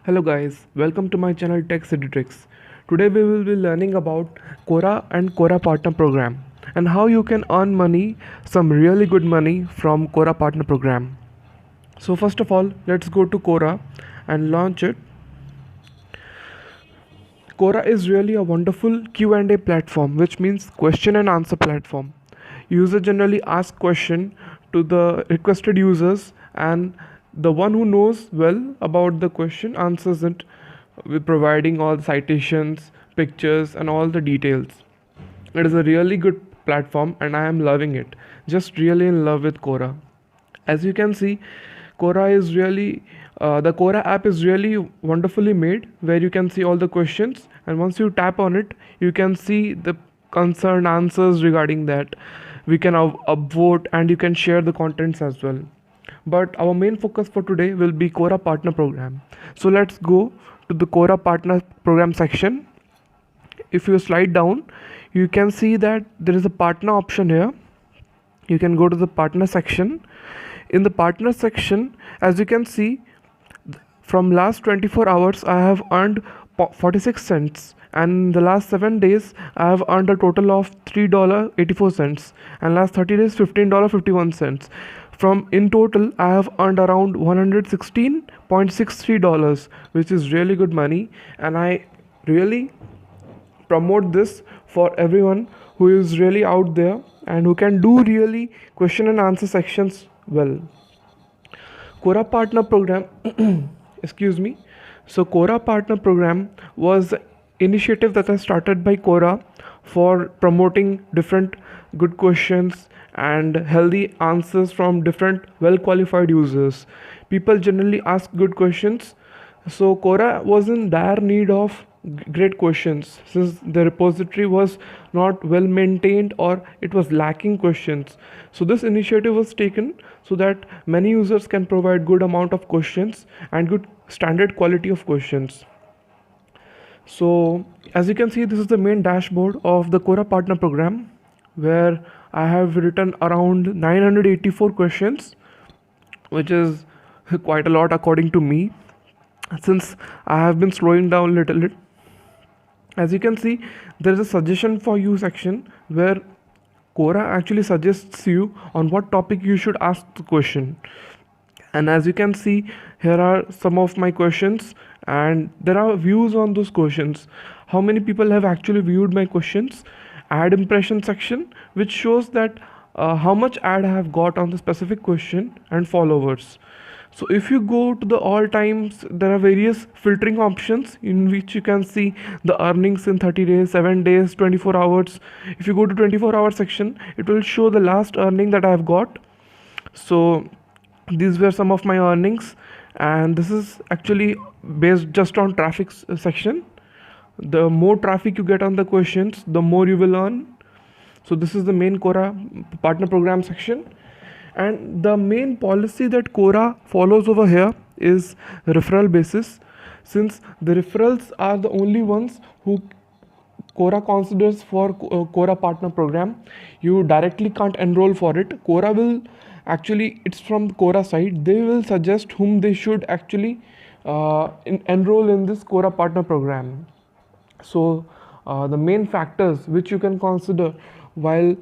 Hello guys, welcome to my channel Tech City Tricks. Today we will be learning about Quora and Quora Partner Program and how you can earn money, some really good money from Quora Partner Program. So first of all, let's go to Quora and launch it. Quora is really a wonderful Q&A platform, which means question and answer platform. User generally ask question to the requested users, and the one who knows well about the question answers it with providing all the citations, pictures and all the details. It is a really good platform and I am loving it. Just really in love with Quora. As you can see, the Quora app is really wonderfully made, where you can see all the questions, and once you tap on it you can see the concerned answers regarding that. We can upvote and you can share the contents as well, but our main focus for today will be Quora Partner Program. So let's go to the Quora Partner Program section. If you slide down, you can see that there is a partner option here. You can go to the partner section. In the partner section, as you can see, from last 24 hours I have earned 46 cents, and in the last 7 days I have earned a total of $3.84, and last 30 days $15.51. From in total I have earned around $116.63, which is really good money, and I really promote this for everyone who is really out there and who can do really question and answer sections well. Quora Partner Program excuse me. So Quora Partner Program was the initiative that was started by Quora for promoting different good questions and healthy answers from different well qualified users. People generally ask good questions, so Quora was in dire need of great questions, since the repository was not well maintained or it was lacking questions. So this initiative was taken so that many users can provide good amount of questions and good standard quality of questions. So as you can see, this is the main dashboard of the Quora Partner Program, where I have written around 984 questions, which is quite a lot according to me, since I have been slowing down a little bit. As you can see, there is a suggestion for you section where Quora actually suggests you on what topic you should ask the question. And as you can see, here are some of my questions, and there are views on those questions. How many people have actually viewed my questions? Ad impression section, which shows that how much ad I have got on the specific question, and followers. So if you go to the all times, there are various filtering options in which you can see the earnings in 30 days, 7 days, 24 hours. If you go to 24-hour section, it will show the last earning that I have got. So these were some of my earnings, and this is actually based just on traffic section. The more traffic you get on the questions, the more you will earn. So this is the main Quora Partner Program section. And the main policy that Quora follows over here is referral basis, since the referrals are the only ones who Quora considers for Quora Partner Program. You directly can't enroll for it. Quora will actually, it's from Quora side, they will suggest whom they should actually enroll in this Quora Partner Program. So the main factors which you can consider while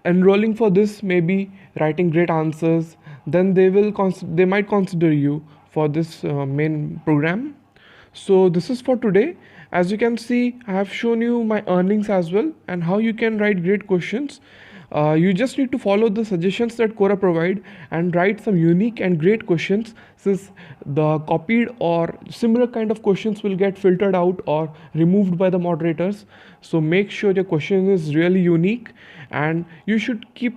enrolling for this may be writing great answers, then they might consider you for this main program. So this is for today. As you can see, I have shown you my earnings as well and how you can write great questions. You just need to follow the suggestions that Quora provide and write some unique and great questions, since the copied or similar kind of questions will get filtered out or removed by the moderators. So make sure your question is really unique, and you should keep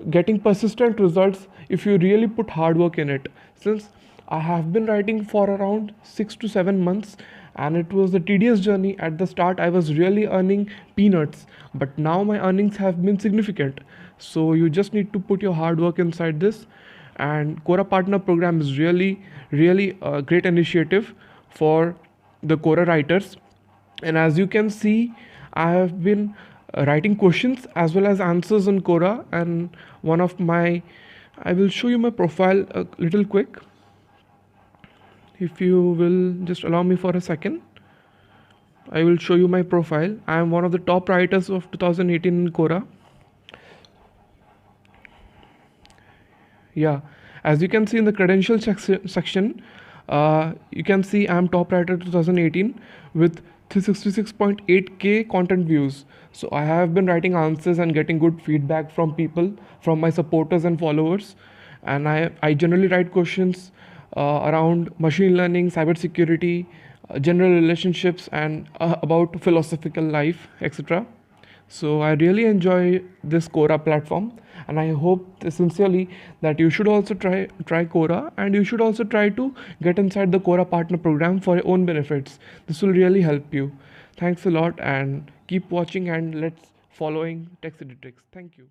getting persistent results if you really put hard work in it. Since I have been writing for around 6 to 7 months, and it was a tedious journey. At the start I was really earning peanuts, but now my earnings have been significant. So you just need to put your hard work inside this, and Quora Partner Program is really a great initiative for the Quora writers. And as you can see, I have been writing questions as well as answers on Quora, and I will show you my profile a little quick. if you will just allow me for a second, I will show you my profile. I am one of the top writers of 2018 in Quora. Yeah, as you can see in the credentials section, you can see I'm top writer 2018 with 366.8k content views. So I have been writing answers and getting good feedback from people, from my supporters and followers. And I generally write questions around machine learning, cybersecurity, general relationships, and about philosophical life, etc. So I really enjoy this Quora platform, and I hope sincerely that you should also try Quora, and you should also try to get inside the Quora partner program for your own benefits. This will really help you. Thanks a lot, and keep watching, and let's following Tech City Tricks. Thank you.